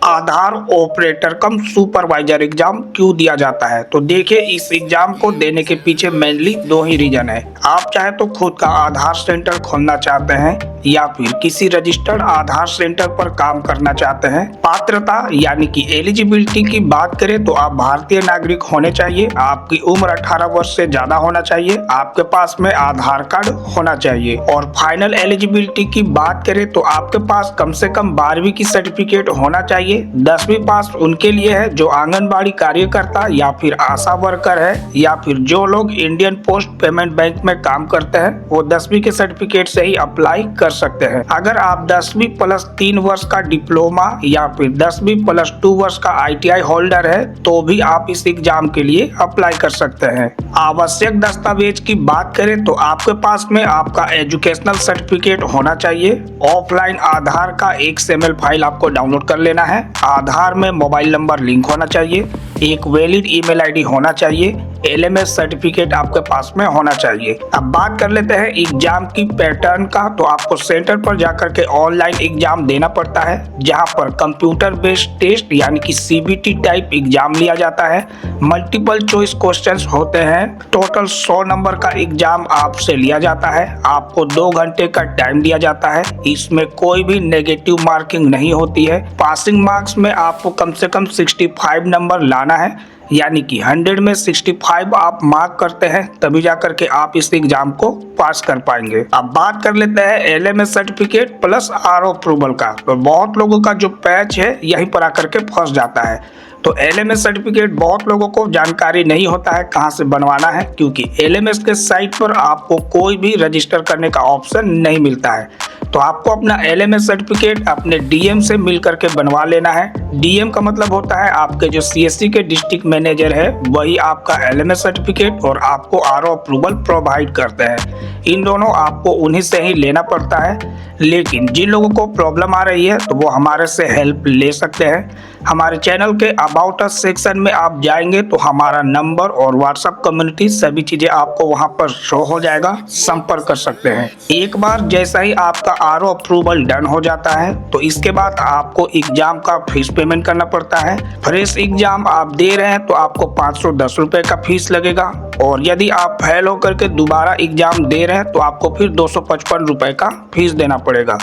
आधार operator कम supervisor exam क्यों दिया जाता है। तो देखिए, इस एग्जाम को देने के पीछे मेनली दो ही रीजन है। आप चाहे तो खुद का आधार सेंटर खोलना चाहते हैं या फिर किसी रजिस्टर्ड आधार सेंटर पर काम करना चाहते हैं। पात्रता यानी कि एलिजिबिलिटी की बात करें तो आप भारतीय नागरिक होने चाहिए, आपकी उम्र 18 वर्ष से ज्यादा होना चाहिए, आपके पास में आधार कार्ड होना चाहिए। और फाइनल एलिजिबिलिटी की बात करें तो आपके पास कम से कम 12वीं की सर्टिफिकेट होना चाहिए। 10वीं पास उनके लिए है जो आंगनबाड़ी कार्यकर्ता या फिर आशा वर्कर है, या फिर जो लोग इंडियन पोस्ट पेमेंट बैंक में काम करते हैं वो 10वीं के सर्टिफिकेट से ही अप्लाई कर सकते हैं। अगर आप 10वीं प्लस 3 वर्ष का डिप्लोमा या फिर 10वीं प्लस 2 वर्ष का ITI होल्डर है तो भी आप इस एग्जाम के लिए अप्लाई कर सकते हैं। आवश्यक दस्तावेज की बात करें तो आपके पास में आपका एजुकेशनल सर्टिफिकेट होना चाहिए। ऑफलाइन आधार का XML फाइल आपको डाउनलोड कर लेना है। आधार में मोबाइल नंबर लिंक होना चाहिए, एक वैलिड ईमेल आईडी होना चाहिए, LMS सर्टिफिकेट आपके पास में होना चाहिए। अब बात कर लेते हैं एग्जाम की पैटर्न का। तो आपको सेंटर पर जाकर के ऑनलाइन एग्जाम देना पड़ता है, जहां पर कंप्यूटर बेस्ड टेस्ट यानी कि CBT टाइप एग्जाम लिया जाता है। मल्टीपल चॉइस क्वेश्चंस होते हैं। टोटल 100 नंबर का एग्जाम आपसे लिया जाता है। आपको 2 घंटे का टाइम दिया जाता है। इसमें कोई भी नेगेटिव मार्किंग नहीं होती है। पासिंग मार्क्स में आपको कम से कम 65 नंबर लाना है, यानी कि 100 में 65 आप मार्क करते हैं तभी जाकर के आप इस एग्जाम को पास कर पाएंगे। अब बात कर लेते हैं LMS certificate plus RO approval का। तो बहुत लोगों का जो पैच है यहीं पर आकर के फंस जाता है। तो LMS सर्टिफिकेट बहुत लोगों को जानकारी नहीं होता है कहां से बनवाना है, क्योंकि LMS के साइट पर आपको कोई भी रजिस्टर करने का ऑप्शन नहीं मिलता है। तो आपको अपना LMS सर्टिफिकेट अपने DM से मिल करके बनवा लेना है। DM का मतलब होता है आपके जो CSC के डिस्ट्रिक्ट मैनेजर है वही आपका LMS सर्टिफिकेट और आपको RO अप्रूवल प्रोवाइड करते हैं। इन दोनों आपको उन्हीं से ही लेना पड़ता है। लेकिन जिन लोगों को प्रॉब्लम आ रही है तो वो हमारे से हेल्प ले सकते हैं। हमारे चैनल के अबाउट अस सेक्शन में आप जाएंगे तो हमारा नंबर और व्हाट्सएप कम्युनिटी सभी चीजें आपको वहां पर शो हो जाएगा, संपर्क कर सकते हैं। एक बार जैसा ही आपका RO अप्रूवल डन हो जाता है तो इसके बाद आपको एग्जाम का फीस पेमेंट करना पड़ता है। फ्रेश एग्जाम आप दे रहे हैं तो आपको 510 रुपए का फीस लगेगा, और यदि आप फेल होकर के दोबारा एग्जाम दे रहे हैं तो आपको फिर 255 रुपए का फीस देना पड़ेगा।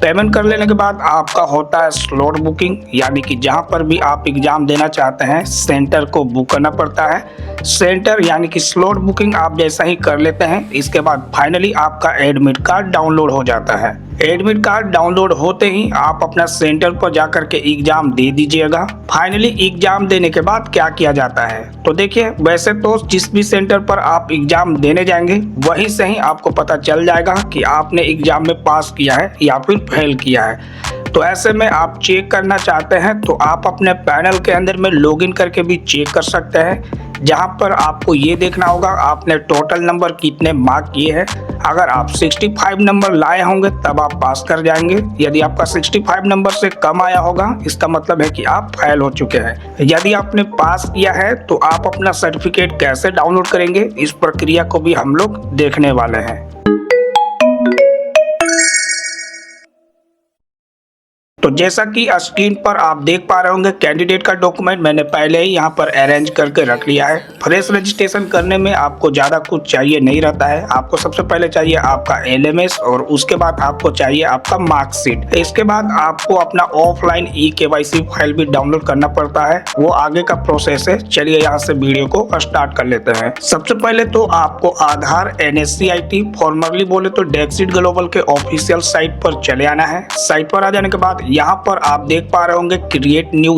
पेमेंट कर लेने के बाद आपका होता है स्लॉट बुकिंग, यानी कि जहां पर भी आप एग्जाम देना चाहते हैं सेंटर को बुक करना पड़ता है। सेंटर यानी कि स्लॉट बुकिंग आप जैसा ही कर लेते हैं इसके बाद फाइनली आपका एडमिट कार्ड डाउनलोड हो जाता है। एडमिट कार्ड डाउनलोड होते ही आप अपना सेंटर पर जाकर के एग्जाम दे दीजिएगा। फाइनली एग्जाम देने के बाद क्या किया जाता है तो देखिए, वैसे तो जिस भी सेंटर पर आप एग्जाम देने जाएंगे वहीं से ही आपको पता चल जाएगा कि आपने एग्जाम में पास किया है या फिर फेल किया है। तो ऐसे में आप चेक करना चाहते हैं तो आप अपने पैनल के अंदर में लॉगिन करके भी चेक कर सकते हैं, जहां पर आपको ये देखना होगा आपने टोटल नंबर कितने मार्क किए हैं। अगर आप 65 नंबर लाए होंगे तब आप पास कर जाएंगे। यदि आपका 65 नंबर से कम आया होगा इसका मतलब है कि आप फेल हो चुके हैं। यदि आपने पास किया है तो आप अपना सर्टिफिकेट कैसे डाउनलोड करेंगे इस प्रक्रिया को भी हम लोग देखने वाले हैं। तो जैसा कि स्क्रीन पर आप देख पा रहे होंगे कैंडिडेट का डॉक्यूमेंट मैंने पहले ही यहाँ पर अरेंज करके रख लिया है। फ्रेश रजिस्ट्रेशन करने में आपको ज़्यादा कुछ चाहिए नहीं रहता है। आपको सबसे पहले चाहिए आपका LMS और उसके बाद आपको चाहिए आपका मार्कशीट। इसके बाद आपको अपना ऑफलाइन eKYC फाइल भी डाउनलोड करना पड़ता है, वो आगे का प्रोसेस है। चलिए यहाँ से वीडियो को स्टार्ट कर लेते हैं। सबसे पहले तो आपको आधार NSCIT फॉर्मरली बोले तो डेक्सिट ग्लोबल के ऑफिशियल साइट पर चले आना है। साइट पर आ जाने के बाद यहाँ पर आप देख पा रहे होंगे क्रिएट न्यू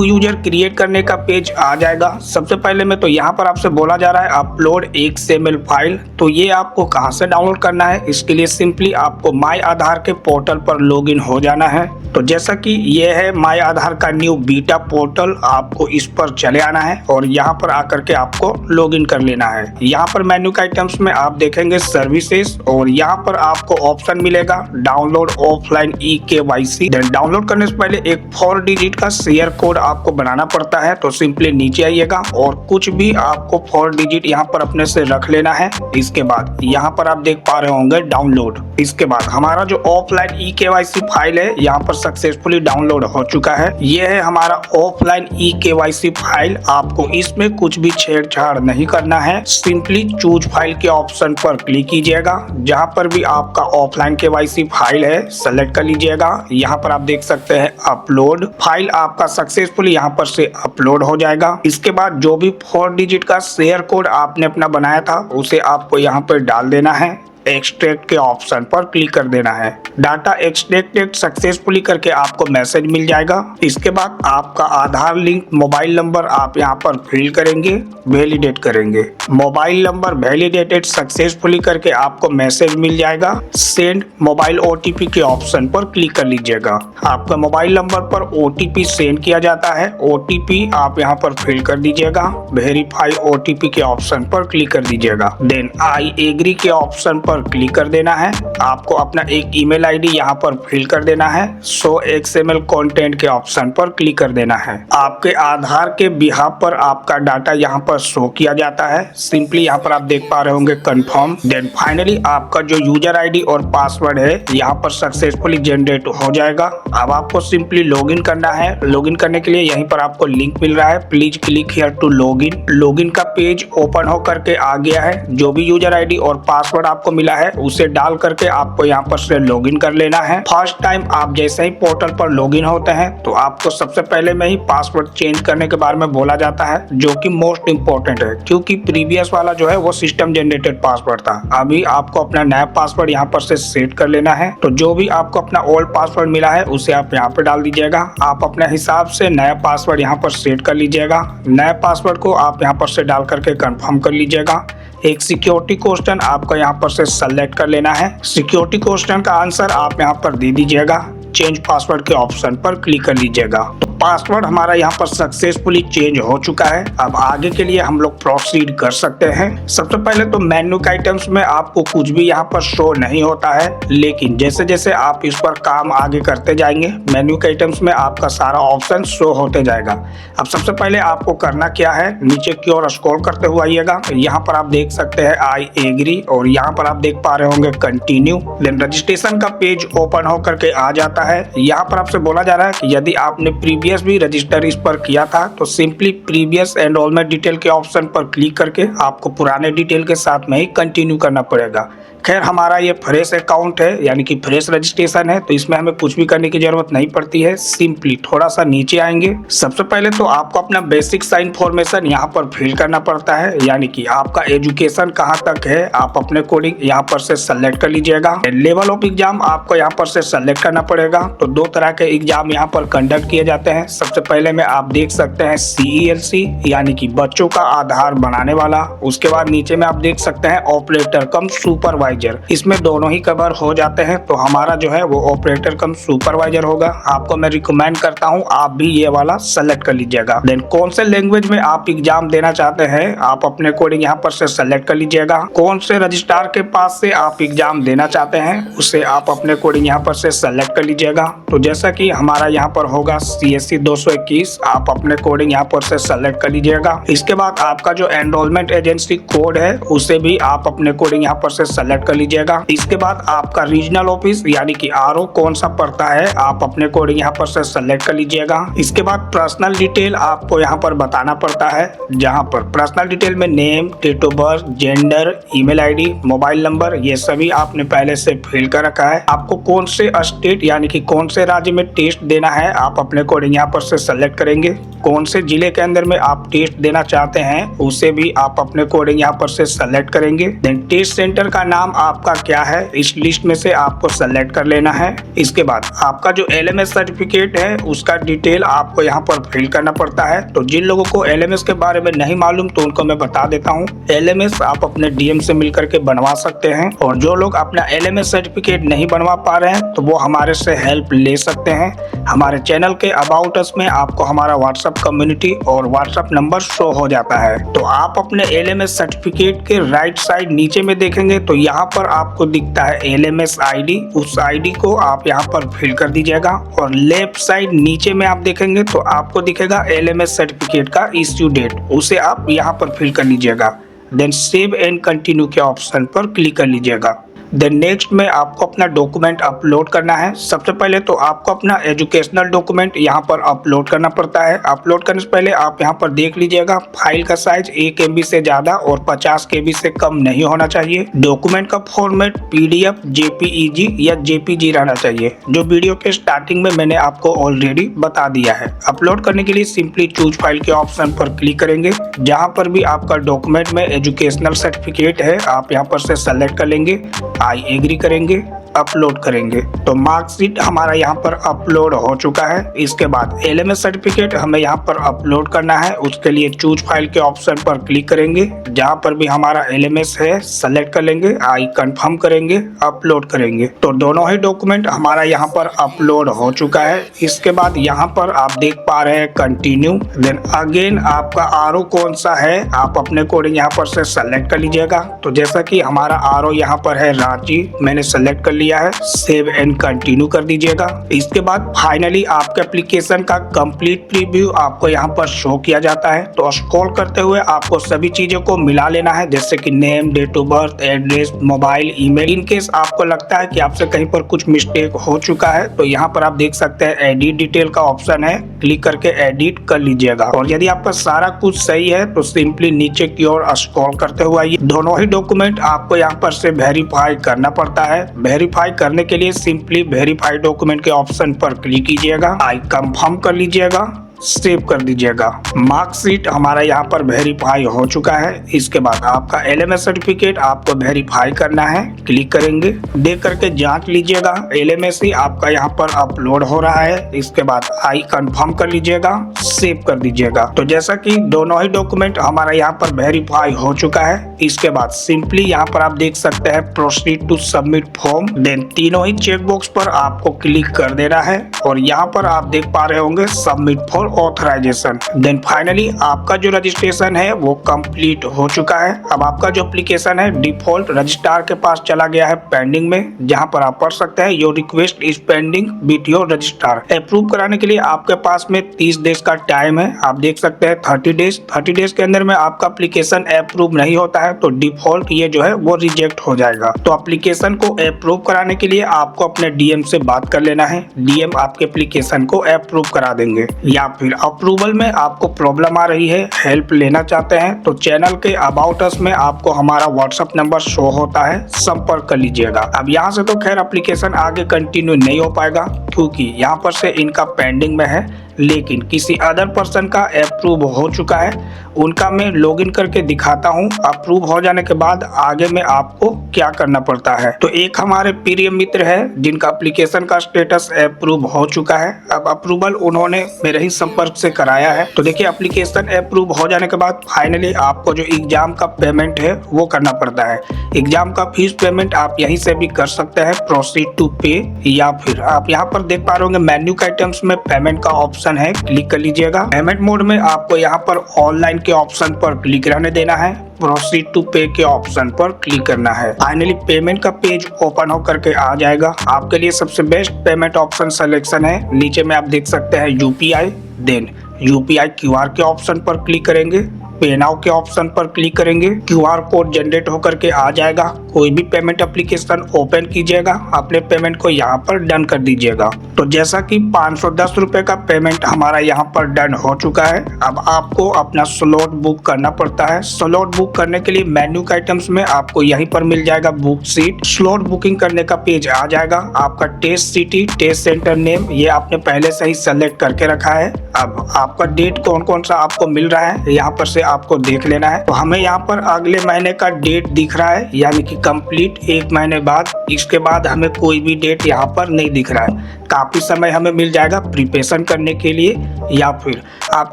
यूजर क्रिएट करने का पेज आ जाएगा। सबसे पहले में तो यहाँ पर आपसे बोला जा रहा है अपलोड XML फाइल। तो ये आपको कहाँ से डाउनलोड करना है, इसके लिए सिंपली आपको माई आधार के पोर्टल पर लॉगिन हो जाना है। तो जैसा कि ये है माई आधार का न्यू बीटा पोर्टल, आपको इस पर चले आना है और यहाँ पर आकर के आपको लॉगिन कर लेना है। यहाँ पर मेन्यू के आइटम्स में आप देखेंगे सर्विसेज और यहाँ पर आपको ऑप्शन मिलेगा download offline eKYC KYC। Then download करने से पहले एक 4 डिजिट का शेयर कोड आपको बनाना पड़ता है। तो सिंपली नीचे आइएगा और कुछ भी आपको 4 डिजिट यहाँ पर अपने से रख लेना है। इसके बाद यहाँ पर आप देख पा रहे होंगे डाउनलोड। इसके बाद हमारा जो ऑफलाइन eKYC फाइल है यहाँ पर सक्सेसफुली डाउनलोड हो चुका है। ये है हमारा ऑफलाइन eKYC फाइल। आपको इसमें कुछ भी छेड़छाड़ नहीं करना है। सिंपली चूज फाइल के ऑप्शन पर क्लिक कीजिएगा। जहां पर भी आपका ऑफलाइन KYC फाइल है सेलेक्ट कर लीजिएगा। यहाँ पर आप देख सकते हैं अपलोड। फाइल आपका सक्सेसफुली यहाँ पर से अपलोड हो जाएगा। इसके बाद जो भी 4 डिजिट का शेयर कोड आपने अपना बनाया था उसे आपको यहाँ पर डाल देना है। एक्सट्रैक्ट के ऑप्शन पर क्लिक कर देना है। डाटा एक्सट्रैक्टेड सक्सेसफुली करके आपको मैसेज मिल जाएगा। इसके बाद आपका आधार लिंक मोबाइल नंबर आप यहाँ पर फिल करेंगे, वैलिडेट करेंगे। मोबाइल नंबर वैलिडेटेड सक्सेसफुली करके आपको मैसेज मिल जाएगा। सेंड मोबाइल OTP के ऑप्शन पर क्लिक कर लीजिएगा। आपका मोबाइल नंबर पर OTP सेंड किया जाता है। OTP आप यहाँ पर फिल कर दीजिएगा। वेरीफाई OTP के ऑप्शन पर क्लिक कर दीजिएगा। देन आई एग्री के ऑप्शन पर क्लिक कर देना है। आपको अपना एक ईमेल आईडी यहाँ पर फिल कर देना है। शो XML कंटेंट के ऑप्शन पर क्लिक कर देना है। आपके आधार के बिहाफ पर आपका डाटा यहाँ पर शो किया जाता है। सिंपली यहाँ पर आप देख पा रहे होंगे कंफर्म। देन फाइनली आपका जो यूजर आईडी और पासवर्ड है यहाँ पर सक्सेसफुली जनरेट हो जाएगा। अब आपको सिंपली लॉगिन करना है। लॉगिन करने के लिए यहीं पर आपको लिंक मिल रहा है, please click here to login. Login का पेज ओपन हो करके आ गया है। जो भी यूजर आईडी और पासवर्ड आपको मिला है उसे डाल करके आपको यहाँ पर से लॉगिन कर लेना है। फर्स्ट टाइम आप जैसे ही पोर्टल पर लॉगिन होते हैं तो आपको सबसे पहले में ही पासवर्ड चेंज करने के बारे में बोला जाता है, जो कि मोस्ट इंपॉर्टेंट है, क्योंकि प्रीवियस वाला जो है वो सिस्टम जनरेटेड पासवर्ड था। अभी आपको अपना नया पासवर्ड यहाँ पर से सेट कर लेना है। तो जो भी आपको अपना ओल्ड पासवर्ड मिला है उसे आप यहाँ पर डाल दीजिएगा। आप अपने हिसाब से नया पासवर्ड यहाँ पर सेट कर लीजिएगा। नया पासवर्ड को आप यहाँ पर से डाल करके कंफर्म कर लीजिएगा। एक सिक्योरिटी क्वेश्चन आपको यहाँ पर से सेलेक्ट कर लेना है। सिक्योरिटी क्वेश्चन का आंसर आप यहाँ पर दे दीजिएगा। चेंज पासवर्ड के ऑप्शन पर क्लिक कर लीजिएगा। तो पासवर्ड हमारा यहाँ पर सक्सेसफुली चेंज हो चुका है। अब आगे के लिए हम लोग प्रोसीड कर सकते हैं। सबसे पहले तो मेन्यू के आइटम्स में आपको कुछ भी यहाँ पर शो नहीं होता है, लेकिन जैसे जैसे आप इस पर काम आगे करते जाएंगे मेन्यू के आइटम्स में आपका सारा ऑप्शन शो होते जाएगा। अब सबसे पहले आपको करना क्या है, नीचे की ओर स्क्रॉल करते हुए आइएगा। यहाँ पर आप देख सकते हैं आई एग्री और यहाँ पर आप देख पा रहे होंगे कंटिन्यू। देन रजिस्ट्रेशन का पेज ओपन होकर के आ जाता है। यहाँ पर आपसे बोला जा रहा है कि यदि आपने प्रीवियस भी रजिस्टर इस पर किया था तो सिंपली प्रीवियस एनरोलमेंट डिटेल के ऑप्शन पर क्लिक करके आपको पुराने डिटेल के साथ में ही कंटिन्यू करना पड़ेगा। खैर हमारा ये फ्रेश अकाउंट है, यानी कि फ्रेश रजिस्ट्रेशन है, तो इसमें हमें कुछ भी करने की जरूरत नहीं पड़ती है। सिंपली थोड़ा सा नीचे आएंगे। सबसे पहले तो आपको अपना बेसिक सा इन्फॉर्मेशन यहाँ पर फिल करना पड़ता है, यानी कि आपका एजुकेशन कहाँ तक है आप अपने अकॉर्डिंग यहाँ पर से सेलेक्ट कर लीजिएगा। लेवल ऑफ एग्जाम आपको यहाँ पर से सेलेक्ट करना पड़ेगा। तो 2 तरह के एग्जाम यहाँ पर कंडक्ट किए जाते हैं। सबसे पहले में आप देख सकते हैं CELC यानी कि बच्चों का आधार बनाने वाला। उसके बाद नीचे में आप देख सकते हैं ऑपरेटर कम सुपरवाइजर। इसमें दोनों ही कवर हो जाते हैं। तो हमारा जो है वो ऑपरेटर कम सुपरवाइजर होगा। आपको मैं रिकमेंड करता हूँ आप भी ये वाला सेलेक्ट कर लीजिएगा। देन कौन से लैंग्वेज में आप एग्जाम देना चाहते हैं आप अपने अकॉर्डिंग यहाँ पर से सेलेक्ट कर लीजिएगा। कौन से रजिस्ट्रार के पास से आप एग्जाम देना चाहते हैं उसे आप अपने अकॉर्डिंग यहाँ पर से सेलेक्ट कर लीजिएगा। तो जैसा कि हमारा यहाँ पर होगा CSC 221, आप अपने अकॉर्डिंग यहाँ पर से सेलेक्ट कर लीजिएगा। इसके बाद आपका जो एनरोलमेंट एजेंसी कोड है उसे भी आप अपने अकॉर्डिंग यहाँ पर से सेलेक्ट कर लीजिएगा। इसके बाद आपका रीजनल ऑफिस यानी कि RO कौन सा पड़ता है आप अपने अकॉर्डिंग यहाँ पर से सेलेक्ट कर लीजिएगा। इसके बाद पर्सनल डिटेल आपको यहाँ पर बताना पड़ता है, जहाँ पर पर्सनल डिटेल में name, date of birth, gender, email ID, mobile number, ये सभी आपने पहले से फिल कर रखा है। आपको कौन से स्टेट यानी कि कौन से राज्य में टेस्ट देना है आप अपने अकॉर्डिंग यहाँ पर से सेलेक्ट करेंगे। कौन से जिले के अंदर में आप टेस्ट देना चाहते हैं उसे भी आप अपने अकॉर्डिंग यहाँ पर से सेलेक्ट करेंगे। देन टेस्ट सेंटर का नाम आपका क्या है इस लिस्ट में से आपको सेलेक्ट कर लेना है। इसके बाद आपका जो LMS सर्टिफिकेट है उसका डिटेल आपको यहाँ पर फिल करना पड़ता है। तो जिन लोगों को LMS के बारे में नहीं मालूम तो उनको मैं बता देता हूँ, LMS आप अपने DM से मिल करके बनवा सकते हैं। और जो लोग अपना LMS सर्टिफिकेट नहीं बनवा पा रहे हैं तो वो हमारे से हेल्प ले सकते हैं। हमारे चैनल के अबाउट अस में आपको हमारा व्हाट्सएप कम्युनिटी और व्हाट्सएप नंबर शो हो जाता है। तो आप अपने एलएमएस सर्टिफिकेट के राइट साइड नीचे में देखेंगे तो यहाँ पर आपको दिखता है एलएमएस आईडी। उस आईडी को आप यहाँ पर फिल कर दीजिएगा और लेफ्ट साइड नीचे में आप देखेंगे तो आपको दिखेगा एलएमएस सर्टिफिकेट का इश्यू डेट, उसे आप यहाँ पर फिल कर लीजिएगा। देन सेव एंड कंटिन्यू के ऑप्शन पर क्लिक कर लीजिएगा। देन नेक्स्ट में आपको अपना डॉक्यूमेंट अपलोड करना है। सबसे पहले तो आपको अपना एजुकेशनल डॉक्यूमेंट यहाँ पर अपलोड करना पड़ता है। अपलोड करने से पहले आप यहाँ पर देख लीजिएगा फाइल का साइज 1 MB से ज्यादा और 50 KB से कम नहीं होना चाहिए। डॉक्यूमेंट का फॉर्मेट PDF, JPEG या JPG रहना चाहिए, जो वीडियो के स्टार्टिंग में मैंने आपको ऑलरेडी बता दिया है। अपलोड करने के लिए सिंपली चूज फाइल के ऑप्शन पर क्लिक करेंगे। जहाँ पर भी आपका डॉक्यूमेंट में एजुकेशनल सर्टिफिकेट है आप यहाँ पर से सेलेक्ट कर लेंगे, आई एग्री करेंगे, अपलोड करेंगे। तो मार्कशीट हमारा यहाँ पर अपलोड हो चुका है। इसके बाद एलएमएस सर्टिफिकेट हमें यहाँ पर अपलोड करना है। उसके लिए चूज फाइल के ऑप्शन पर क्लिक करेंगे। जहाँ पर भी हमारा एलएमएस है सेलेक्ट कर लेंगे, आई कंफर्म करेंगे, अपलोड करेंगे। तो दोनों ही डॉक्यूमेंट हमारा यहाँ पर अपलोड हो चुका है। इसके बाद यहाँ पर आप देख पा रहे हैं कंटिन्यू। देन अगेन आपका आरओ कौन सा है आप अपने अकॉर्डिंग यहाँ पर से सेलेक्ट कर लीजिएगा। तो जैसा कि हमारा आरओ यहाँ पर है रांची, मैंने सेलेक्ट कर लिया है। सेव एंड कंटिन्यू कर दीजिएगा। इसके बाद फाइनली आपके एप्लीकेशन का कंप्लीट प्रीव्यू आपको यहाँ पर शो किया जाता है। तो स्क्रॉल करते हुए आपको सभी चीजों को मिला लेना है, जैसे कि name, date of birth, address, mobile, email. In case आपको लगता है कि आपसे कहीं पर कुछ मिस्टेक हो चुका है तो यहाँ पर आप देख सकते हैं एडिट डिटेल का ऑप्शन है, क्लिक करके एडिट कर लीजिएगा। और यदि आपका सारा कुछ सही है तो सिंपली नीचे की ओर स्क्रॉल करते हुए आइए। दोनों ही डॉक्यूमेंट आपको यहाँ पर से वेरीफाई करना पड़ता है। वेरीफाई करने के लिए सिंपली वेरीफाई डॉक्यूमेंट के ऑप्शन पर क्लिक कीजिएगा, आई कंफर्म कर लीजिएगा, सेव कर दीजिएगा। मार्कशीट हमारा यहाँ पर वेरीफाई हो चुका है। इसके बाद आपका एलएमएस सर्टिफिकेट आपको वेरीफाई करना है, क्लिक करेंगे, देख करके जांच लीजिएगा एलएमएस ही आपका यहाँ पर अपलोड हो रहा है। इसके बाद आई कंफर्म कर लीजिएगा, सेव कर दीजिएगा। तो जैसा कि दोनों ही डॉक्यूमेंट हमारा यहाँ पर वेरीफाई हो चुका है। इसके बाद सिंपली यहाँ पर आप देख सकते हैं proceed to submit form. Then तीनों ही चेक बॉक्स पर आपको क्लिक कर देना है और यहाँ पर आप देख पा रहे होंगे submit for authorization. Then finally आपका जो रजिस्ट्रेशन है वो कंप्लीट हो चुका है। अब आपका जो एप्लीकेशन है डिफॉल्ट रजिस्ट्रार के पास चला गया है पेंडिंग में, जहां पर आप पढ़ सकते हैं your request is pending with your registrar. Approve कराने के लिए आपके पास में 30 डेज का टाइम है। आप देख सकते हैं 30 डेज के अंदर में आपका एप्लीकेशन अप्रूव नहीं होता है तो डिफॉल्ट ये जो है वो रिजेक्ट हो जाएगा। तो एप्लीकेशन को अप्रूव कराने के लिए आपको अपने डीएम से बात कर लेना है। डीएम आपके एप्लीकेशन को अप्रूव करा देंगे। या फिर अप्रूवल में आपको प्रॉब्लम आ रही है, हेल्प लेना चाहते हैं तो चैनल के अबाउट अस में आपको हमारा व्हाट्सएप नंबर शो होता है, संपर्क कर लीजिएगा। अब यहाँ से तो खैर एप्लीकेशन आगे कंटिन्यू नहीं हो पाएगा क्योंकि यहाँ पर से इनका पेंडिंग में है, लेकिन किसी अदर पर्सन का अप्रूव हो चुका है। उनका मैं लॉगिन करके दिखाता हूँ। अप्रूव हो जाने के बाद आगे में आपको क्या करना पड़ता है। तो एक हमारे प्रिय मित्र है जिनका एप्लीकेशन का स्टेटस अप्रूव हो चुका है। अब अप्रूवल उन्होंने मेरे ही संपर्क से कराया है। तो देखिए एप्लीकेशन अप्रूव हो जाने के बाद फाइनली आपको जो एग्जाम का पेमेंट है वो करना पड़ता है। एग्जाम का फीस पेमेंट आप यहीं से भी कर सकते हैं, प्रोसीड टू पे, या फिर आप यहाँ पर देख पा रहे होंगे मेन्यू के आइटम्स में पेमेंट का ऑप्शन है, क्लिक कर लीजिएगा। पेमेंट मोड में आपको यहाँ पर ऑनलाइन के ऑप्शन पर क्लिक रहने देना है, प्रोसीड टू पे के ऑप्शन पर क्लिक करना है। फाइनली पेमेंट का पेज ओपन होकर के आ जाएगा। आपके लिए सबसे बेस्ट पेमेंट ऑप्शन सिलेक्शन है। नीचे में आप देख सकते हैं यूपीआई, देन यूपीआई क्यूआर के ऑप्शन पर क्लिक करेंगे, पे नाउ के ऑप्शन पर क्लिक करेंगे, क्यूआर कोड जनरेट होकर के आ जाएगा। कोई भी पेमेंट एप्लीकेशन ओपन कीजिएगा, अपने पेमेंट को यहाँ पर डन कर दीजिएगा। तो जैसा कि 510 रुपए का पेमेंट हमारा यहाँ पर डन हो चुका है। अब आपको अपना स्लॉट बुक करना पड़ता है। स्लॉट बुक करने के लिए मेन्यू के आइटम्स में आपको यहीं पर मिल जाएगा बुक सीट। स्लॉट बुकिंग करने का पेज आ जाएगा। आपका test city, test centre name ये आपने पहले से ही सेलेक्ट करके रखा है। अब आपका डेट कौन कौन सा आपको मिल रहा है यहाँ पर से आपको देख लेना है। तो हमें यहाँ पर अगले महीने का डेट दिख रहा है, यानी कि कंप्लीट 1 महीने बाद। इसके बाद हमें कोई भी डेट यहाँ पर नहीं दिख रहा है। काफी समय हमें मिल जाएगा प्रिपरेशन करने के लिए, या फिर आप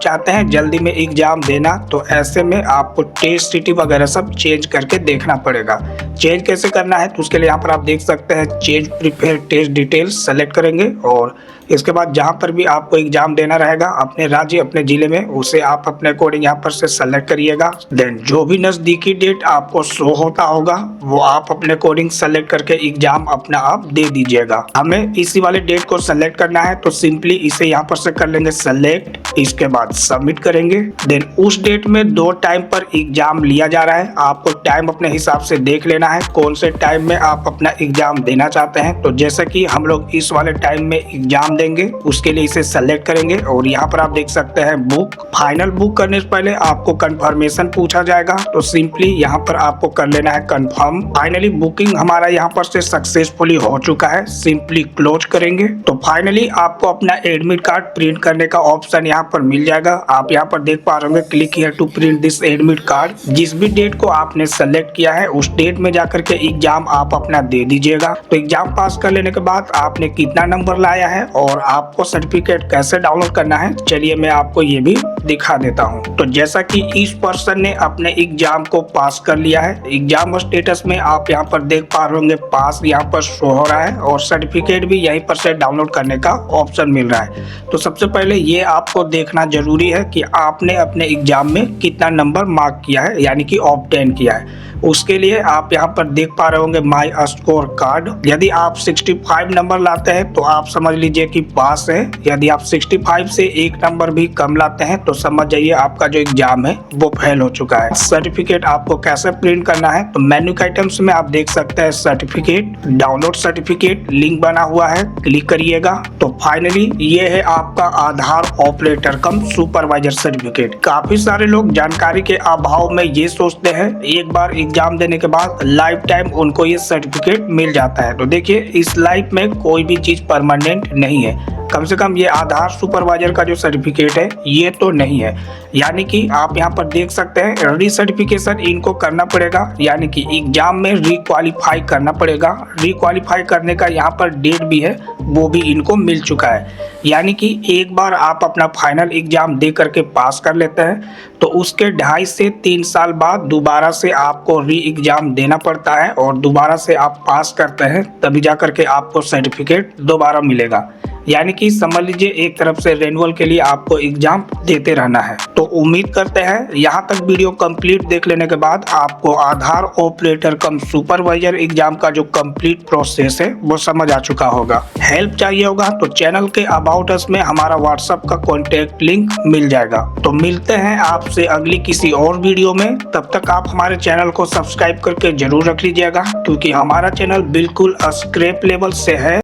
चाहते हैं जल्दी में एग्जाम देना तो ऐसे में आपको टेस्ट सिटी वगैरह सब चेंज करके देखना पड़ेगा। चेंज कैसे करना है तो उसके लिए यहाँ पर आप देख सकते हैं change prefer test details select करेंगे और इसके बाद जहाँ पर भी आपको एग्जाम देना रहेगा अपने राज्य अपने जिले में, उसे आप अपने अकॉर्डिंग यहाँ पर से सेलेक्ट करिएगा। देन जो भी नजदीकी डेट आपको शो होता होगा वो आप अपने अकॉर्डिंग सेलेक्ट करके एग्जाम अपना आप दे दीजिएगा। हमें इसी वाले डेट को सेलेक्ट करना है तो सिंपली इसे यहाँ पर से कर लेंगे सेलेक्ट, इसके बाद सबमिट करेंगे। देन उस डेट में 2 टाइम पर एग्जाम लिया जा रहा है, आपको टाइम अपने हिसाब से देख लेना है कौन से टाइम में आप अपना एग्जाम देना चाहते हैं। तो जैसे कि हम लोग इस वाले टाइम में एग्जाम देंगे उसके लिए इसे सेलेक्ट करेंगे और यहाँ पर आप देख सकते हैं बुक। फाइनल बुक करने से पहले आपको कंफर्मेशन पूछा जाएगा तो सिंपली यहाँ पर आपको कर लेना है कंफर्म। फाइनली बुकिंग हमारा यहाँ पर से सक्सेसफुली हो चुका है, सिंपली क्लोज करेंगे। तो फाइनली आपको अपना एडमिट कार्ड प्रिंट करने का ऑप्शन यहाँ पर मिल जाएगा। आप यहाँ पर देख पा रहे होंगे click here to print this admit card. जिस भी डेट को आपने सेलेक्ट किया है उस डेट में जाकर के एग्जाम आप अपना दे दीजिएगा। तो एग्जाम पास कर लेने के बाद आपने कितना नंबर लाया है और आपको सर्टिफिकेट कैसे डाउनलोड करना है, चलिए मैं आपको ये भी दिखा देता हूँ। तो जैसा कि इस पर्सन ने अपने एग्जाम को पास कर लिया है, एग्जाम स्टेटस में आप यहाँ पर देख पा रहे होंगे पास यहाँ पर शो हो रहा है और सर्टिफिकेट भी यहीं पर से डाउनलोड करने का ऑप्शन मिल रहा है। तो सबसे पहले ये आपको देखना जरूरी है कि आपने अपने एग्जाम में कितना नंबर मार्क किया है, यानी कि ऑब्टेन किया है। उसके लिए आप यहाँ पर देख पा रहे होंगे माई स्कोर कार्ड। यदि आप 65 नंबर लाते हैं तो आप समझ लीजिए कि पास है। यदि आप 65 से 1 नंबर भी कम लाते हैं तो समझ जाइए आपका जो एग्जाम है वो फेल हो चुका है। सर्टिफिकेट आपको कैसे प्रिंट करना है, तो मेन्यू आइटम्स में आप देख सकते हैं सर्टिफिकेट, डाउनलोड सर्टिफिकेट लिंक बना हुआ है, क्लिक करिएगा। तो फाइनली ये है आपका आधार ऑपरेटर कम सुपरवाइजर सर्टिफिकेट। काफी सारे लोग जानकारी के अभाव में ये सोचते हैं एक बार एग्जाम देने के बाद लाइफ टाइम उनको ये सर्टिफिकेट मिल जाता है। तो देखिए इस लाइफ में कोई भी चीज परमानेंट नहीं है, कम से कम ये आधार सुपरवाइजर का जो सर्टिफिकेट है ये तो नहीं है। यानी कि आप यहाँ पर देख सकते हैं रीसर्टिफिकेशन इनको करना पड़ेगा, यानी कि एग्जाम में रिक्वालीफाई करना पड़ेगा। रिक्वालीफाई करने का यहाँ पर डेट भी है, वो भी इनको मिल चुका है। यानी कि एक बार आप अपना फाइनल एग्जाम दे करके पास कर लेते हैं तो उसके 2.5 से 3 साल बाद दोबारा से आपको री एग्जाम देना पड़ता है और दोबारा से आप पास करते हैं तभी जा करके आपको सर्टिफिकेट दोबारा मिलेगा। यानी कि समझ लीजिए एक तरफ से रेन्युअल के लिए आपको एग्जाम देते रहना है। तो उम्मीद करते हैं यहाँ तक वीडियो कंप्लीट देख लेने के बाद आपको आधार ऑपरेटर कम सुपरवाइजर एग्जाम का जो कंप्लीट प्रोसेस है वो समझ आ चुका होगा। हेल्प चाहिए होगा तो चैनल के अबाउट अस में हमारा व्हाट्सएप का कॉन्टेक्ट लिंक मिल जाएगा। तो मिलते हैं आपसे अगली किसी और वीडियो में, तब तक आप हमारे चैनल को सब्सक्राइब करके जरूर रख लीजिएगा क्योंकि हमारा चैनल बिल्कुल स्क्रैप लेवल से है।